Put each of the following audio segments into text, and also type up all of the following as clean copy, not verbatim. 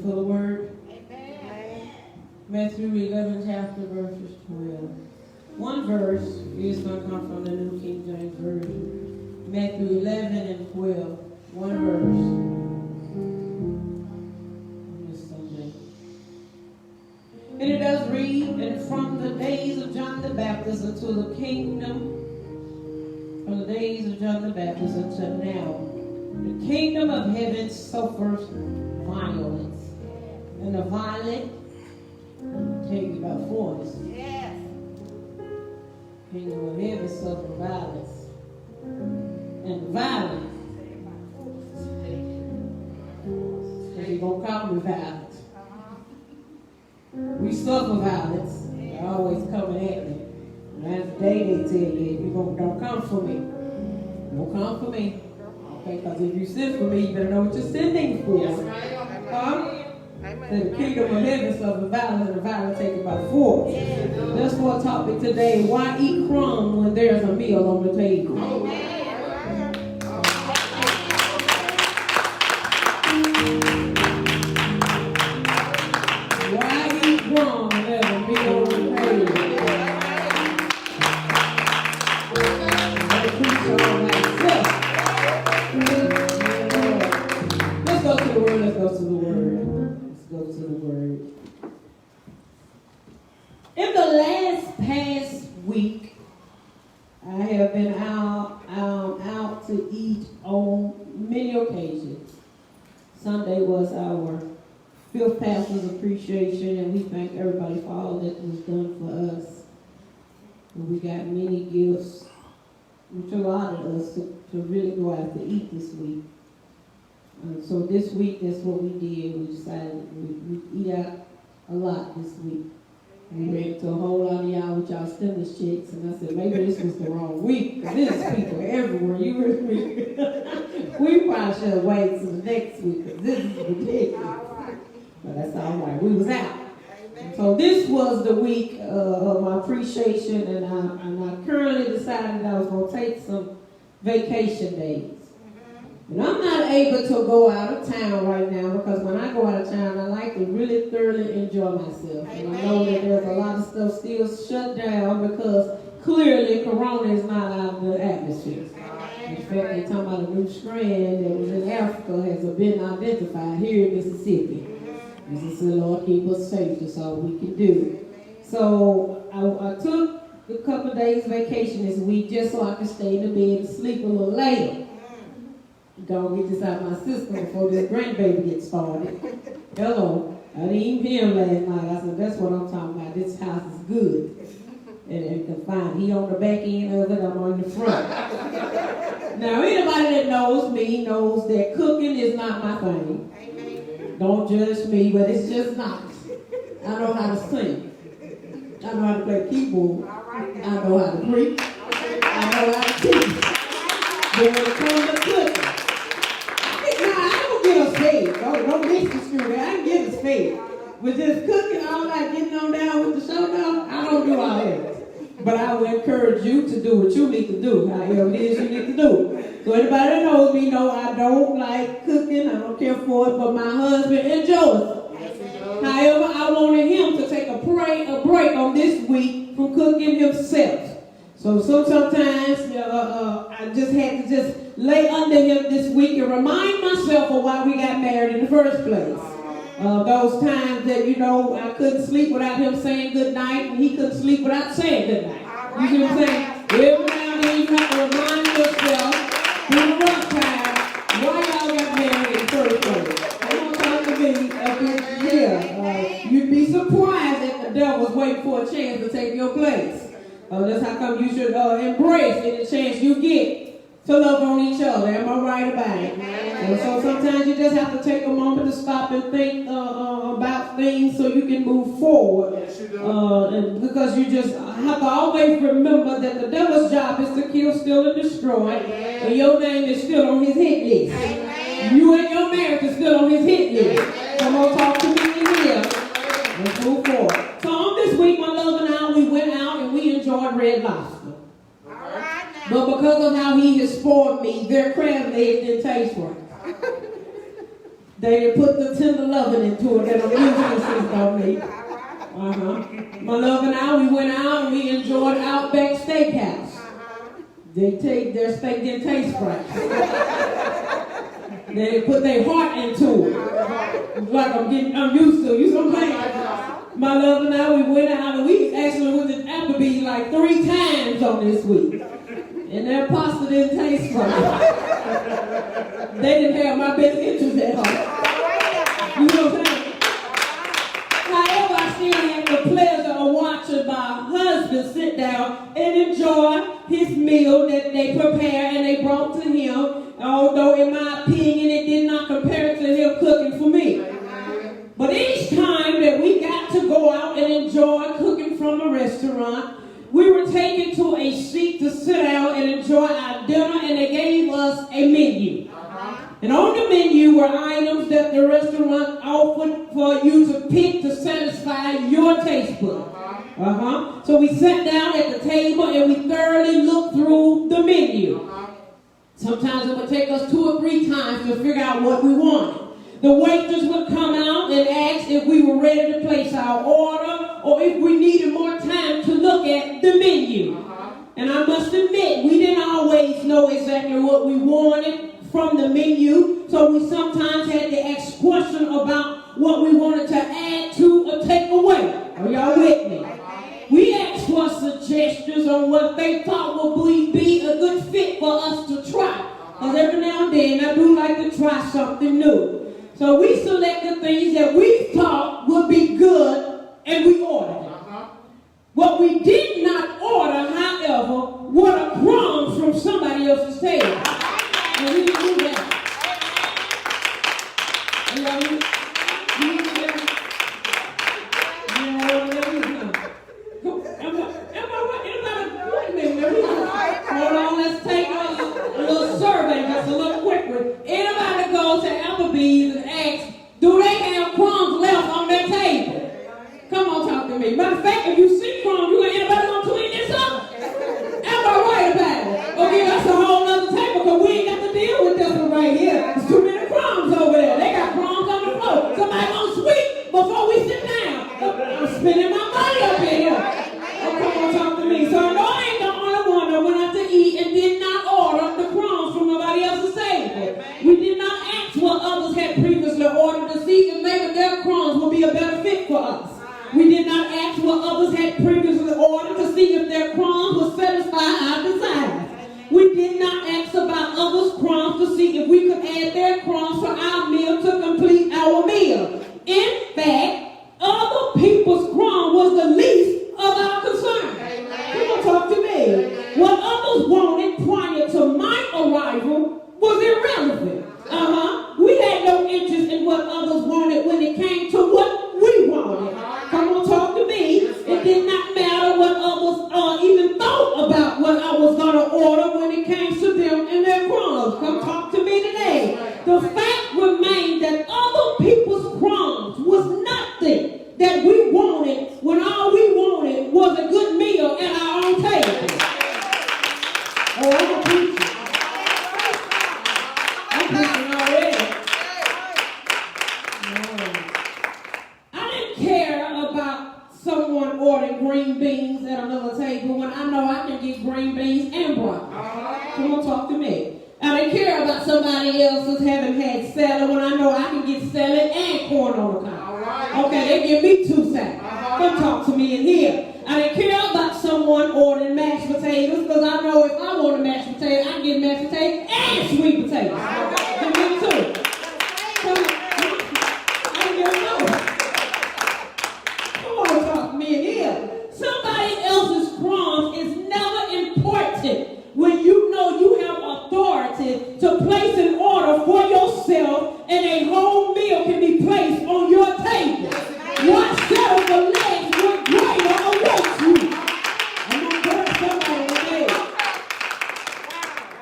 for the word. Amen. Matthew 11 chapter verses 12. One verse is going to come from the New King James Version. Matthew 11 and 12. One verse. This Sunday. And it does read, and from the days of John the Baptist until the kingdom, from the days of John the Baptist until now, the kingdom of heaven suffers violence, and the violent take it by force. Yes. Kingdom of heaven suffer violence, and the violent, they're going to call me violence. We suffer violence. They're always coming at me. And that's the day they tell you, you don't come for me. Don't come for me. Okay, because if you send for me, you better know what you're sending for. Yes, ma'am. The kingdom of heaven suffer violence, and the violent take it by force. That's our topic today. Why eat crumbs when there's a meal on the table? Why eat crumbs when there's a meal on the table? Let's go to the word. Let's go to the word. Let's go to the word. In the past week, I have been out to eat on many occasions. Sunday was our 5th pastor's appreciation, and we thank everybody for all that was done for us. And we got many gifts, which allowed us to really go out to eat this week. So this week, that's what we did. We decided we eat out a lot this week. We went to a whole lot of y'all with y'all stimulus checks, and I said, maybe this was the wrong week, because there's people everywhere. You heard me? We probably should have waited till the next week, because this is ridiculous. But that's all right. We was out. So this was the week of my appreciation, and I currently decided I was going to take some vacation days. And I'm not able to go out of town right now, because when I go out of town, I like to really thoroughly enjoy myself. And I know that there's a lot of stuff still shut down because clearly Corona is not out of the atmosphere. In fact, they're talking about a new strand that was in Africa has been identified here in Mississippi. This is the Lord keep us safe, that's all we can do. So I took a couple of days vacation this week just so I could stay in the bed and sleep a little later. Don't get this out of my system before this grandbaby gets started. Hello. I didn't even hear him last night. I said, that's what I'm talking about. This house is good. And confined. He on the back end of it, I'm on the front. Now, anybody that knows me knows that cooking is not my thing. Don't judge me, but it's just not. I know how to sing. I know how to play keyboard. I know how to preach. I know how to teach. But when it comes to cooking, don't misconstrue that. I can get us fed. But just cooking all that, getting on down with the showdown, I don't do all that. But I will encourage you to do what you need to do, however it is you need to do. So anybody that knows me know I don't like cooking. I don't care for it, but my husband enjoys it. However, I wanted him to take a break on this week from cooking himself. So sometimes I just had to just lay under him this week and remind myself of why we got married in the first place. Those times that, I couldn't sleep without him saying good night, and he couldn't sleep without saying good night. You see what I'm saying? Every now and then you have to remind yourself through the rough time why y'all got married in the first place. Come on, talk to me up in here. You'd be surprised that the devil's waiting for a chance to take your place. That's how come you should embrace any chance you get to love on each other. Am I right about it? And so sometimes you just have to take a moment to stop and think about things so you can move forward. And because you just have to always remember that the devil's job is to kill, steal, and destroy. And your name is still on his hit list. You and your marriage is still on his hit list. Come on, talk to me in here. Let's move forward. So on this week, my love and I, we went out and we enjoyed Red Lobster. But because of how he has spoiled me, their crab legs didn't taste right. They didn't put the tender loving into it that I'm usually insist on me. My love and I, we went out and we enjoyed Outback Steakhouse. Their steak didn't taste right. They put their heart into it. Like I'm used to. You know what I'm saying? My love and I, we went out and we actually went to Applebee's like 3 times on this week. And their pasta didn't taste right. They didn't have my best interest at heart. You know what I'm saying? However, I still had the pleasure of watching my husband sit down and enjoy his meal that they prepared and they brought to him. Although, in my opinion, it did not compare to him cooking for me. But each time that we got to go out and enjoy cooking from a restaurant, we were taken to a seat to sit down and enjoy our dinner, and they gave us a menu. And on the menu were items that the restaurant offered for you to pick to satisfy your taste bud. So we sat down at the table and we thoroughly looked through the menu. Sometimes it would take us 2 or 3 times to figure out what we wanted. The waitress would come out and ask if we were ready to place our order or if we needed more time to look at the menu. And I must admit, we didn't always know exactly what we wanted from the menu, so we sometimes had to ask questions about what we wanted to add to or take away. Are y'all with me? We asked for suggestions on what they thought would be a good fit for us to try. Because every now and then I do like to try something new. So we selected things that we thought would be good and we ordered it. What we did not order, however, were the crumbs from somebody else's table. And we didn't do that. Hold on, let's take a little survey, just a little quick one. Anybody go to Applebee's and ask, do they have crumbs left on their table? Come on, talk to me. Matter of fact, if you see crumbs, anybody gonna clean this up? Am I right about it? Okay, that's a whole other table because we ain't got to deal with this one right here. There's too many crumbs over there. They got crumbs on the floor. Somebody gonna sweep before we sit down. I'm spending my money up in here. Oh, come on, talk to me. So no, I ain't the only one that went out to eat and did not order the crumbs from nobody else's table. We did not ask what others had previously ordered to see if maybe their crumbs would be a better fit for us. We did not ask what others had previously ordered to see if their crumbs would satisfy our desires. We did not ask about others' crumbs to see if we could add their crumbs to our meal to complete our meal. In fact, other people's crumb was the least of our concern. Come on, talk to me. What others wanted prior to my arrival was irrelevant. We had no interest in what others wanted when it came to what we wanted. Come on, talk to me. It did not matter what others even thought about what I was going to order when it came to them and their crumbs. Come talk to me today. The fact remained that other people's crumbs was nothing that we wanted when all we wanted was a good meal at our own table. Oh, I'm a preacher. I'm preaching already. I didn't care about someone ordering green beans at another table when I know I can get green beans and broccoli. Come on, talk to me. I didn't care about somebody else's having had salad when I know I can get salad and corn on the cob. Okay, they give me 2 salads. Come talk to me in here. I didn't care about someone ordering mashed potatoes because I know if I want a mashed potato, I can get mashed potatoes and sweet potatoes. Give me 2. I don't know. Come on, talk to me in here. Somebody else's crumbs is never important when you know you have authority to place an order for yourself and a whole meal can be placed on your table. What set of the legs would greater await you? I'm going to hurt somebody today.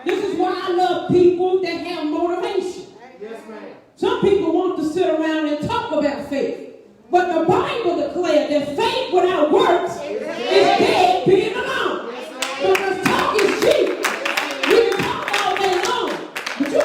This is why I love people that have motivation. Some people want to sit around and talk about faith. But the Bible declares that faith without works is dead being alone. Because talk is cheap. You can talk all day long. But you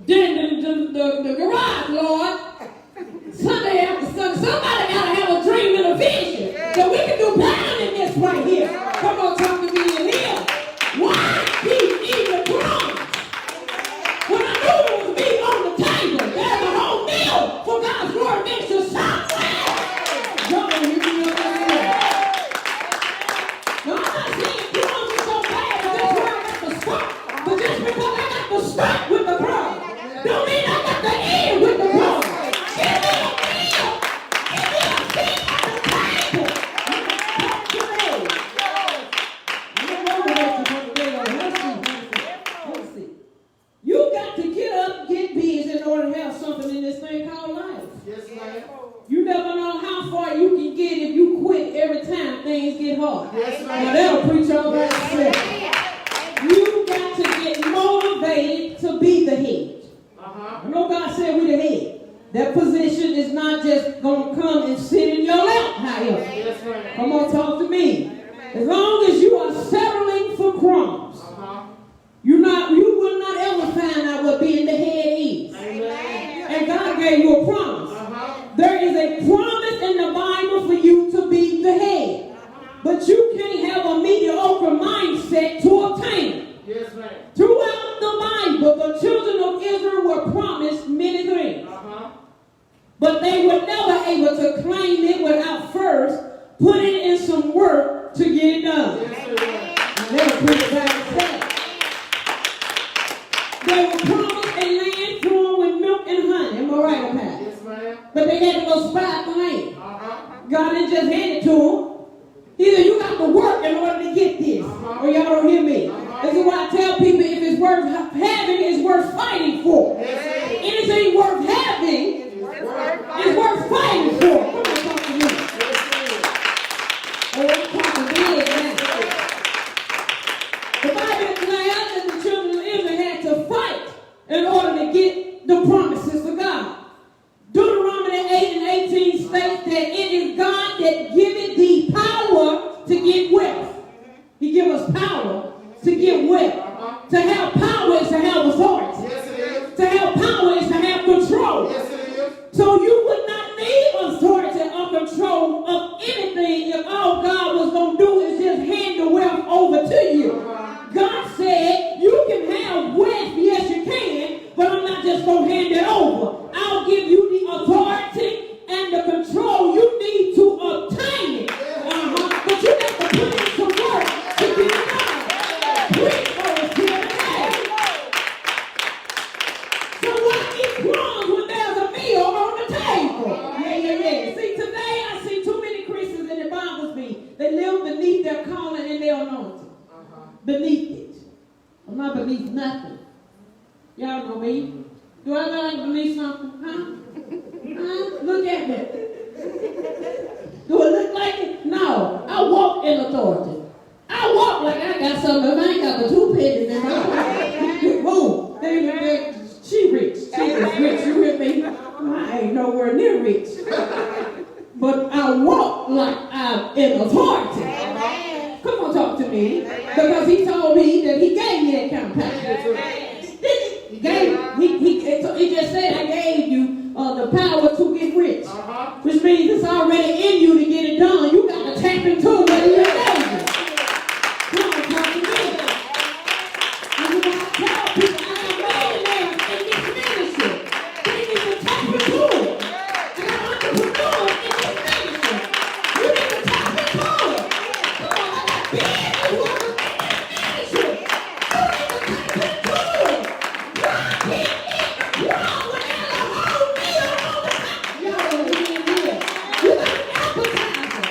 Then the garage, Lord. Sunday after Sunday. Somebody got to have a dream and a vision. So we can do better than this right here. Come on, talk to me in here. Why keep eating crumbs? When I knew it was meat on the table, there's a whole meal for God's glory makes you somewhere. Y'all don't hear me up there. No, I'm not saying crumbs are so bad, but that's where I got to start. But just because I got to start with the crumbs, don't mean I got to end with the crumbs. Give me a meal. Give me a seat at the table. Let's see. You got to get up, get busy in order to have something in this thing called life. Yes, ma'am. You never know how far you can get if you quit every time things get hard. Yes, ma'am. Now that'll preach all by itself. You got to get motivated to be the head. I know God said we the head. That position is not just going to come and sit in your lap, however. Yes, ma'am. Come on, talk to me. As long as you are settling for crumbs, you will not ever find out what being the head is. Amen. And God gave you a promise. There is a promise in the Bible for you to be the head. But you can't have a mediocre mindset to obtain it. Yes, ma'am. Throughout the Bible, the children of Israel were promised many things. But they were never able to claim it without first putting in some work to get it done. And they were pretty bad. They were promised a land flowing with milk and honey. Am I right on that? Yes, ma'am. But they had to go spy the land. God didn't just hand it to them. He said, you got to work in order to get this. Or y'all don't hear me. This is why I tell people, if it's worth having, it's worth fighting for. Anything worth having is worth fighting for. Come on, talk to me. Oh, I'm talking big now. The Bible declares that the children of Israel had to fight in order to get the promises of God. Deuteronomy 8 and 18 states that it is God that giveth thee power to get wealth. He gives us power to get wealth. To have power is to have authority. Yes, it is. To have power is to have control. Yes, it is. So you would not need authority or control of anything if all God was going to do is just hand the wealth over to you. God said, you can have wealth, yes you can, but I'm not just going to hand it over. I'll give you the authority and the control you need to obtain it. But you have to put in some work to get it done. Preach for us here today. So why eat crumbs when there's a meal on the table? Yeah. See, today I see too many Christians, and it bothers me. They live beneath their calling and their anointing. Beneath it. I'm not beneath nothing. Y'all know me. Do I look like beneath something? Huh? Look at me. Do it look like it? No. I walk in authority. I walk like I got something. If I ain't got but 2 pennies in my life. Boom. She rich. She is rich. You hear me? I ain't nowhere near rich. But I walk like I'm in authority. Come on, talk to me. Because he told me that he gave me that kind of power. He just said, I gave you the power to get rich. Which means it's already in you to get it done. You got to tap into what he gave you. Come on, talk to me. And you got to tell people, I got millionaires in this ministry. They need to tap into it. I got entrepreneurs in this ministry. You need to tap into it. Come on, I got business workers in this ministry. You need to tap into it. Why can't it wrong when there's a whole meal on the table? Y'all don't hear me here. You got an appetizer.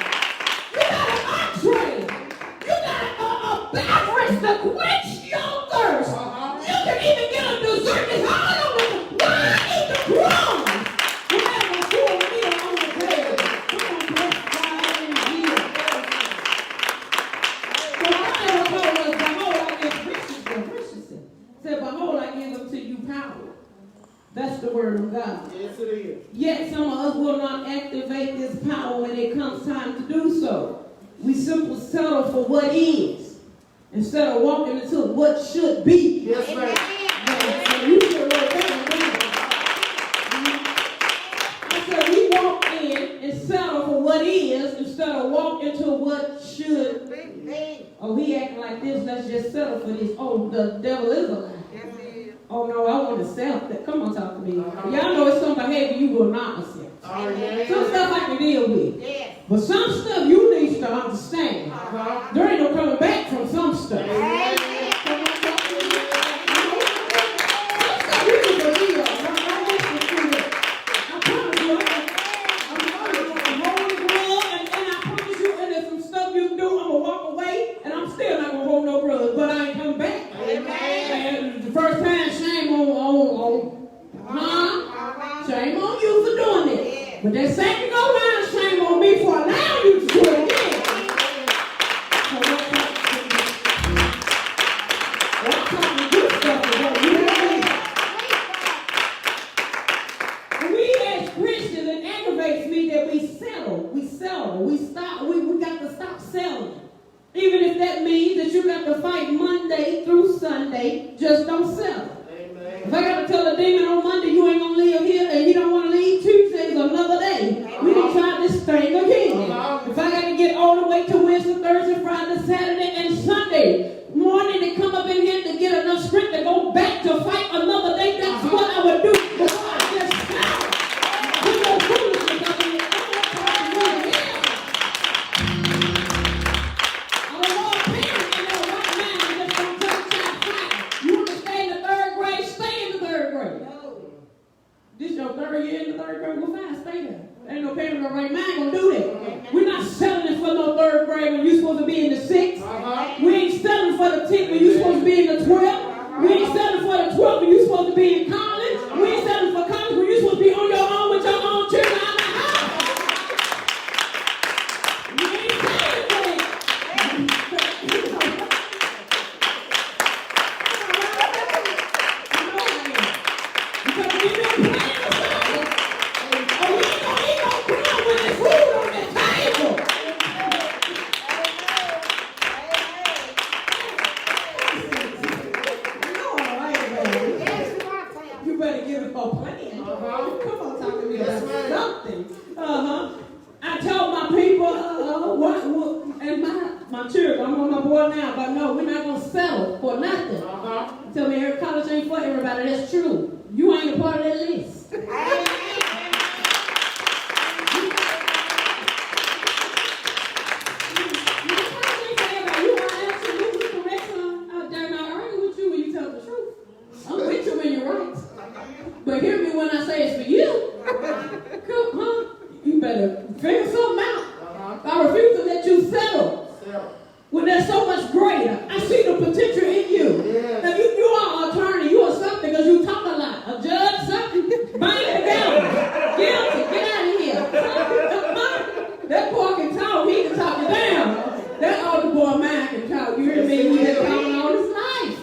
You got an entree. You got a beverage to quench your thirst. You can even get a dessert that's hard on the why eat the crumbs? You have a full meal on the table. Come on, bless God in here. The Bible told us, behold, I give Richardson. Said, behold, I give unto you power. That's the word of God. Yes, it is. Yet some of us will not activate this power when it comes time to do so. We simply settle for what is instead of walking into what should be. Yes, ma'am. So you should write down settle for this. Oh, the devil is a lie. Oh no, I want to accept that. Come on, talk to me. Y'all know it's some behavior you will not accept. Some stuff I can deal with. But some stuff you need to understand. There ain't no coming back from some stuff. But that second go round, shame on me for allowing you to do it again. So I'm talking good stuff about you. And we as Christians, it aggravates me that we settle. We stop. We got to stop settling. Even if that means that you got to fight Monday through Sunday, just don't settle. If I got to tell a demon on Monday you ain't going to live here and you don't want to leave, Tuesday's another day. We can try this thing again. If I got to get all the way to Wednesday, Thursday, Friday, Saturday, and Sunday morning to come up in here to get enough strength to go back to fight another day, that's what I would do before I just stop. With no foolishness up in here. This your third year in the third grade? Well, fine, stay there. Ain't no parent in the right mind gonna do that. We're not settling for no third grade when you're supposed to be in the 6th. We ain't settling for the 10th when you're supposed to be in the 12th. We ain't settling for the 12th when you're supposed to be in college. We ain't settling for college when you're supposed to be on your own with your own children out the house. We ain't settling for that. Because we've been playing. I told my people, and my children, I'm on my board now, but no, we're not going to settle for nothing. Tell me, every college ain't for everybody. That's true. You ain't a part of that list. But hear me when I say it's for you. Come on. You better figure something out. I refuse to let you settle when there's so much greater. I see the potential in you. Now you are an attorney. You are something because you talk a lot. A judge, something. Bind it down. Guilty. Get out of here. That boy can talk. He can talk you down. That older boy of mine can talk. You hear me? He been talking all his life.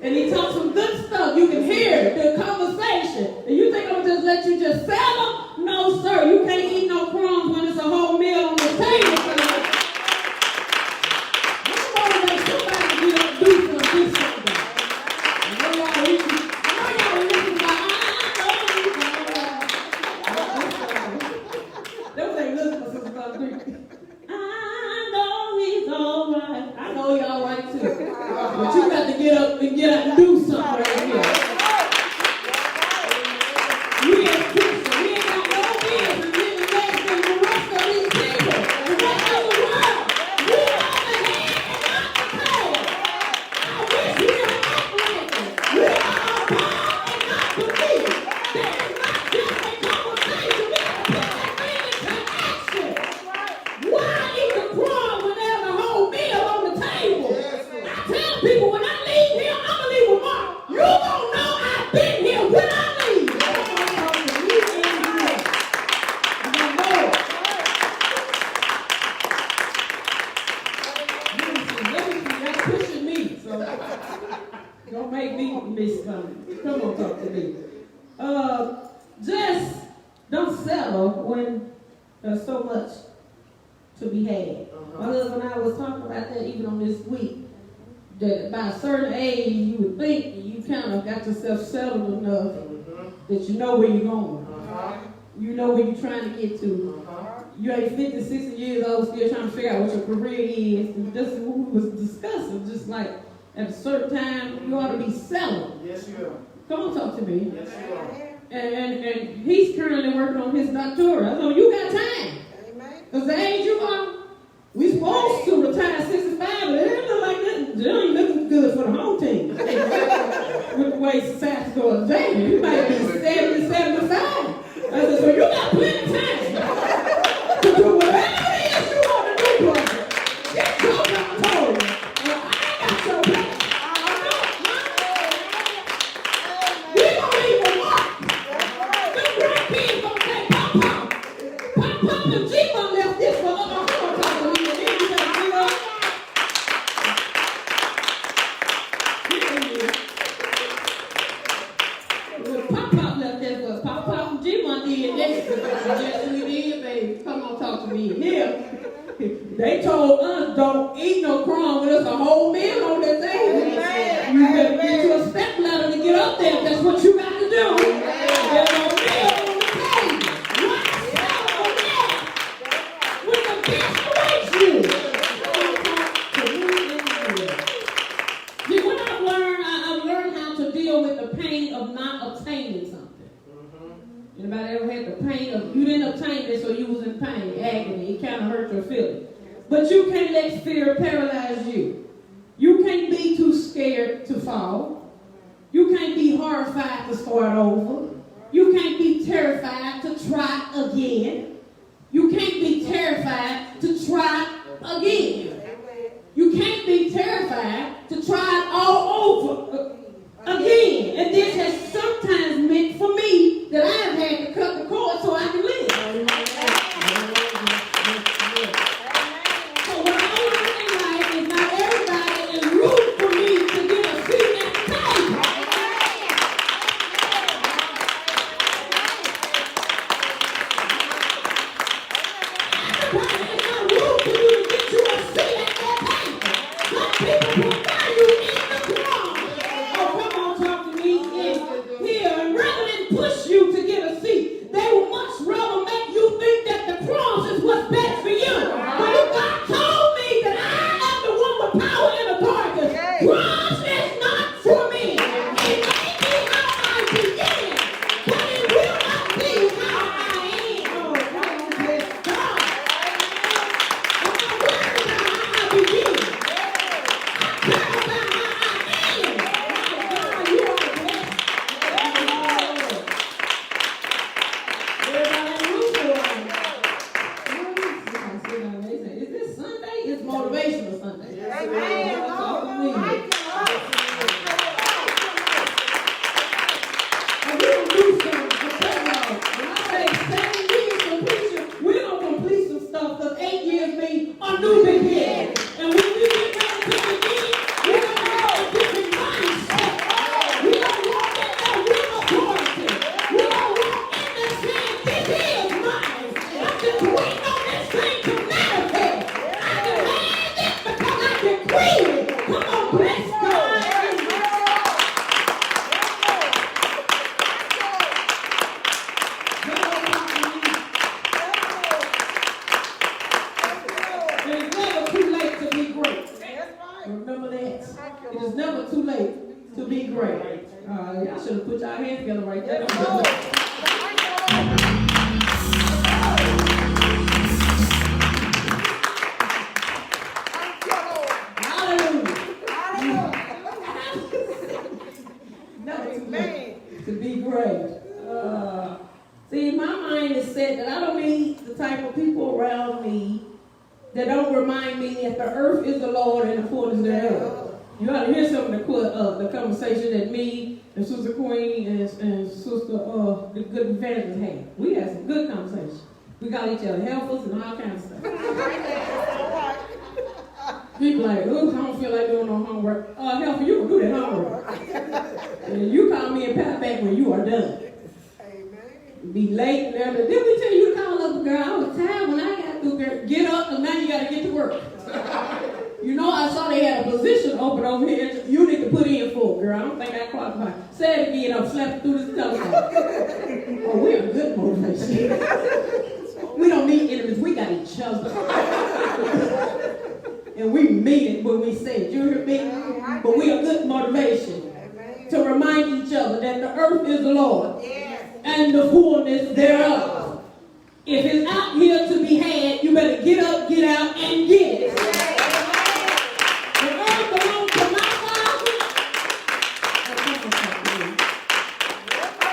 And he talks some good stuff. You can hear the conversation. And you think I'm going to just let you just settle? No, sir. You can't eat no crumbs when it's a whole meal on the table. I'm going to make somebody get up and do something. I know y'all listen like, That was like, listen for something. I know he's all right. I know y'all right too. But you got to get up and get out and do something right here. We as Christians, we ain't got no business living less than the rest of these people. The rest of the world. We are the head and not the tail. I wish we could act like it. We are above and not beneath. That is not just a conversation. We got to put that thing into action. Why eat the crumb when there's a whole meal on the table? I tell people when I leave here, I'm going to leave with Mark. You don't know I've been here when I leave. That's pushing me, so don't make me miss something. Come on, talk to me. Just don't settle when there's so much to be had. My husband and I was talking about that even on this week. That by a certain age, you would think you kind of got yourself settled enough that you know where you're going. You know where you're trying to get to. You ain't 50, 60 years old still trying to figure out what your career is. And just what we was discussing, just like, At a certain time, you ought to be selling. Yes, you are. Come on, talk to me. Yes, you are. And he's currently working on his doctorate. So you got time. Because the age you are, we supposed to retire at 65, but it don't look like that. It ain't looking good for the home team. With the way society's going down, you might be 70, 75. I said, so you got plenty of time to do whatever it is you want to do, brother. Get your doctorate. I ain't got your plan. We don't even work. The grandkids gonna say, Pop, and G-Bun left this for other home talking to me. And then you gotta get up. Pop left this for us. Pop and G-Bun did this. Yes, we did, baby. Come on, talk to me. Here. They told us don't eat no crumbs, but there's a whole meal on that thing. You better get you a step ladder to get up there. That's what you got to do. There's a meal on the table. What's that on that? With the bitch you. See, what I've learned how to deal with the pain of not obtaining something. Anybody ever had the pain of, you didn't obtain it, so you was in pain, agony, it kind of hurt your feelings. But you can't let fear paralyze you. You can't be too scared to fall. You can't be horrified to start over. You can't be terrified to try again. You can't be terrified to try again. You can't be terrified to try it all over again. And this has sometimes meant for me that I have had to cut the cord so I can live. So what I learned in life is not everybody is rooting for me to get a seat at the table. Everybody is not rooting for you to get you a seat at that table. Some people prefer you in the crowd. Oh, come on, talk to me in here. And rather than push you to get a seat, they would much rather make you think that the cross is what's best for you. But if God told me that I am the one with power and authority, cross is not for me. It may be how I begin, but it will not be how I end. Oh, God, bless God. I'm not worried about how I begin. I care about how I end. My God, you are blessed. Everybody in the room tonight. Is this Sunday? It's motivational Sunday. Talk to me. And we're going to do something. I tell y'all, when I say 7 years completion, we're going to complete some stuff because 8 years means a new beginning. And when we get ready to begin, we're going to have a different mindset. We're going to walk in that real authority. We're going to walk in this saying, this is mine. I'm just waiting on this thing to manifest. I can have it because I decree it. Come on, bless God. It's never too late to be great. Remember that? It is never too late to be great. Y'all should have put y'all hands together right there. Hallelujah. Never too late to be great. See, my mind is set that I don't need the type of people around me that don't remind me that the earth is the Lord and the fullness thereof. You ought to hear some of the conversation that me and Sister Queen and Sister the good evangelist had. We had some good conversation. We got each other helpers and all kinds of stuff. People like, ooh, I don't feel like doing no homework. Helper, you can do that homework. And you call me and pat back when you are done. Be late and everything. Didn't we tell you to call up a girl? I was tired when I got through, girl. Get up and now you got to get to work. You know, I saw they had a position open over here. You need to put in for, girl. I don't think I qualify. Say it again. I'm slapping through this telephone. Oh, we're a good motivation. We don't need enemies. We got each other. And we mean it when we say it. You hear me? But we are good motivation to remind each other that the earth is the Lord and the fullness thereof. If it's out here to be had, you better get up, get out, and get it. The earth belongs to my Father.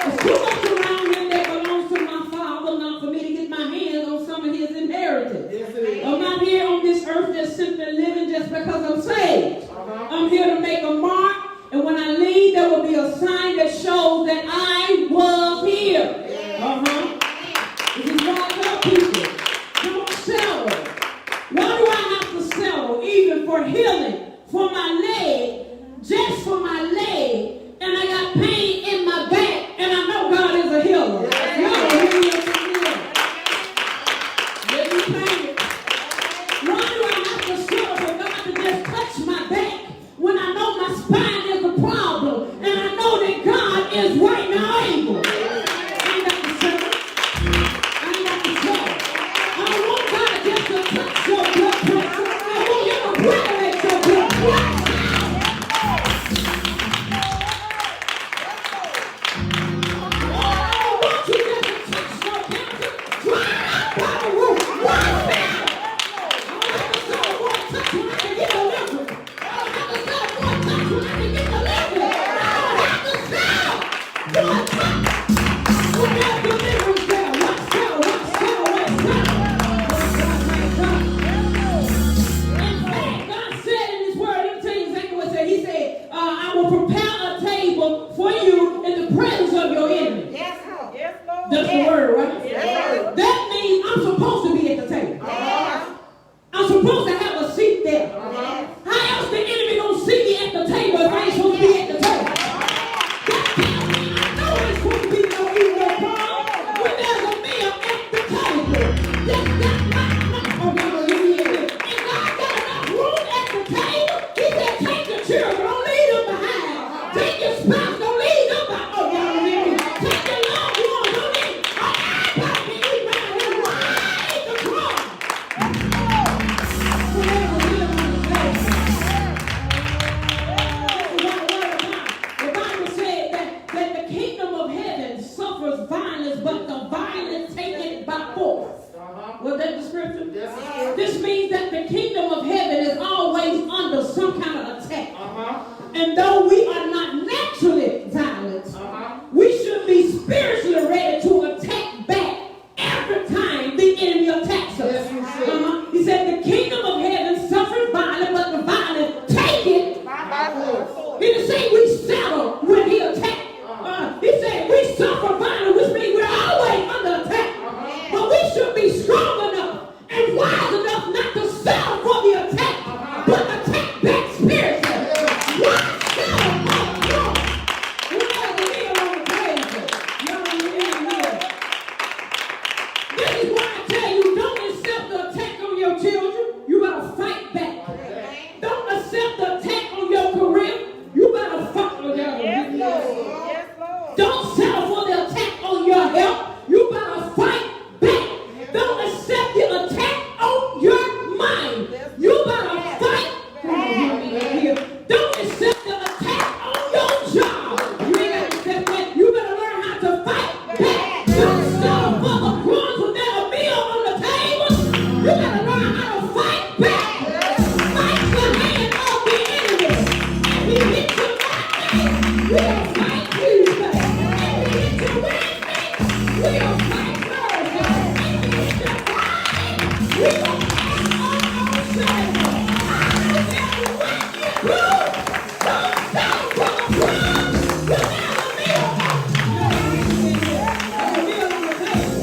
There's too much around here that belongs to my Father, not for me to get my hands on some of his inheritance. I'm not here on this earth just simply living just because I'm saved. I'm here to make a mark, and when I leave, there will be a sign that shows that I was here. This is why I tell people, don't settle. Why do I have to settle even for healing, for my leg, just for my leg, and I got pain in my back, and I know God is a healer. Let me pray it. Why do I have to settle for God to just touch my back when I know my spine is a problem, and I know that God is right now able? I ain't got to settle. I ain't got to settle. I don't want God just to touch your blood pressure. I want you to regulate your blood pressure. That's the word, right? Yes. That means I'm supposed to be at the table. I'm supposed to have a seat there. How else the enemy gonna see me at the table if I ain't supposed to be at the table? That tells me I know it's supposed to be no eat, no problem. When there's a meal at the table, that's my and God got enough room at the table. He said, take your children, don't leave them behind. Take your spouse, don't leave them behind. Oh, y'all hear me? Take your loved ones, don't leave. Was that the scripture? Yes. This means that the kingdom of heaven is always under some kind of attack. And though we are not naturally violent, we should be spiritually ready to attack back every time the enemy attacks us. Yes, he said the kingdom of heaven suffers violence, but the violent take it. He didn't say we settle when he attacks. He said we suffer violence, which means we're always under attack. But we should be strong enough and wise enough not to settle for the attack, but attack back spiritually. Why settle for the Lord? Who has a meal on the table? Y'all here. This is why I tell you, don't accept the attack on your children. You gotta fight back. Don't accept the attack on your career. You gotta fight for your career. Don't settle for the attack on your health. You gotta fight back. Don't accept the attack on your mind. You gotta fight. Don't accept the attack on your job. You ain't got to accept that. You better learn how to fight back. Don't settle for the crumbs without a meal on the table. You gotta learn how to fight back. Fight the hand of the enemy. If he hits you right, we don't fight Tuesday. If he hits you Wednesday, we don't fight Thursday. If he hits you Friday, we don't fight on Saturday. I don't care what you do. Don't settle for the crumbs without a meal. There's a meal on the table.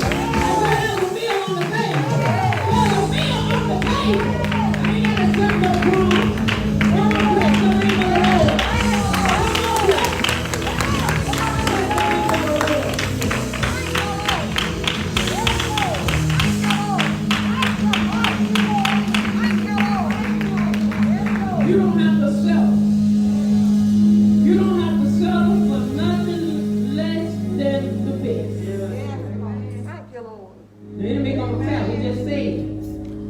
There's a meal on the table. There's a meal on the table. I ain't got to serve no crumbs. Come on, bless the name of the Lord. Come on, bless the name of the Lord. You don't have to settle. You don't have to settle for nothing less than the best. The enemy gonna tell. He just said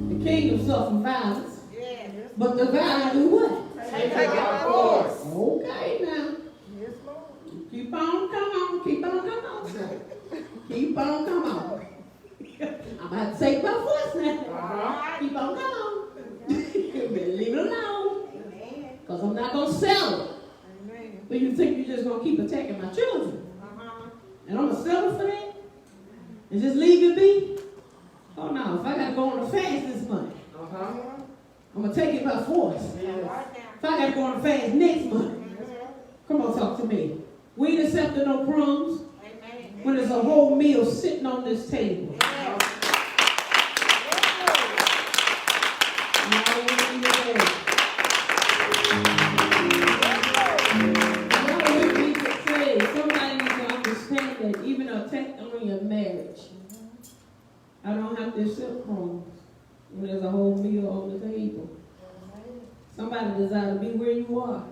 the kingdom suffer violence, but the violent do what? Take it by force. Hey now. Yes, Lord. Keep on, come on. Keep on, come on. Keep on, come on. I'm about to take my voice now. Keep on, come on. Leave it alone. Because I'm not going to settle. But you think you're just going to keep attacking my children? And I'm going to settle for that? And just leave it be? Oh no, if I got to go on a fast this month, I'm going to take it by force. If I got to go on a fast next month, come on, talk to me. We ain't accepting no crumbs when there's a whole meal sitting on this table. Somebody needs to understand that even a attack on your marriage, I don't have to accept crumbs when there's a whole meal on the table. Somebody desires to be where you are.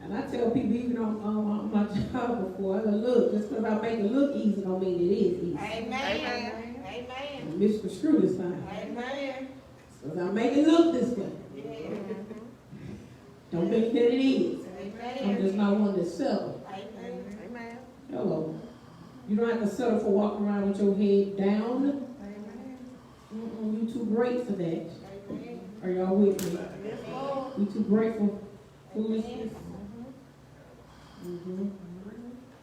And I tell people, even on my job before, I go, look, just because I make it look easy don't mean it is easy. Amen. And misconstrue this time. Amen. Because I make it look this way. Don't mean that it is. I'm just not one to settle. Amen. Hello. You don't have to settle for walking around with your head down. You too great for that. Are y'all with me? You too great for foolishness?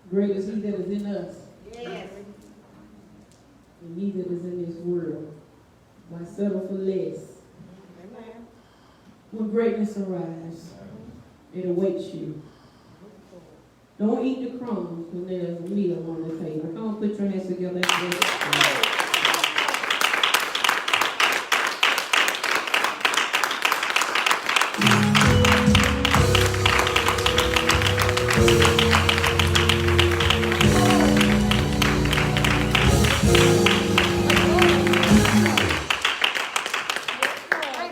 Great is he that is in us. And he that is in this world. Why settle for less? When greatness arrives, it awaits you. Don't eat the crumbs when there's a meal on the table. Come on, put your hands together.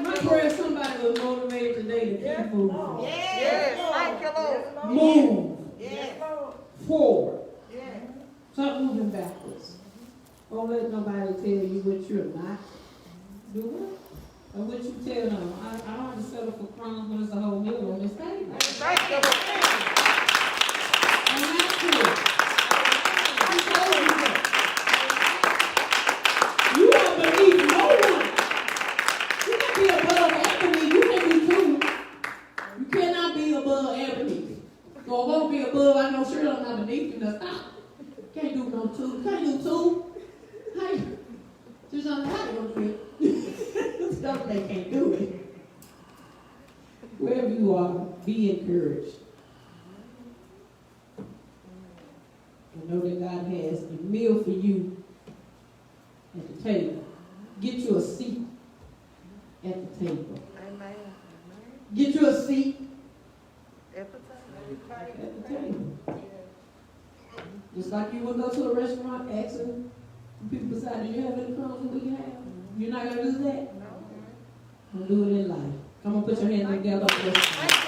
My prayer, somebody was motivated today to keep moving. Thank you, Lord. Move Yes, Lord. forward. Yes. Stop moving backwards. Don't let nobody tell you what you're not doing. Or what you tell them. I don't have to settle for crumbs when there's a whole meal on this table. Thank you, Lord. I'm not sure. I told you that. You are beneath no one. You can be above Ebony. You can be two. You cannot be above Ebony. So I won't be above. I know sure I'm not beneath you. Now stop. Can't do no two. Can't do two. Hey, just on how you gonna do it. Stuff they can't do it. Wherever you are, be encouraged. And know that God has a meal for you at the table. Get you a seat at the table. Amen. Get you a seat At the at the table. Just like you would go to a restaurant asking people beside you, do you have any crumbs that we can have? You're not going to do that? No. Don't do it in life. Come on, put your hands together.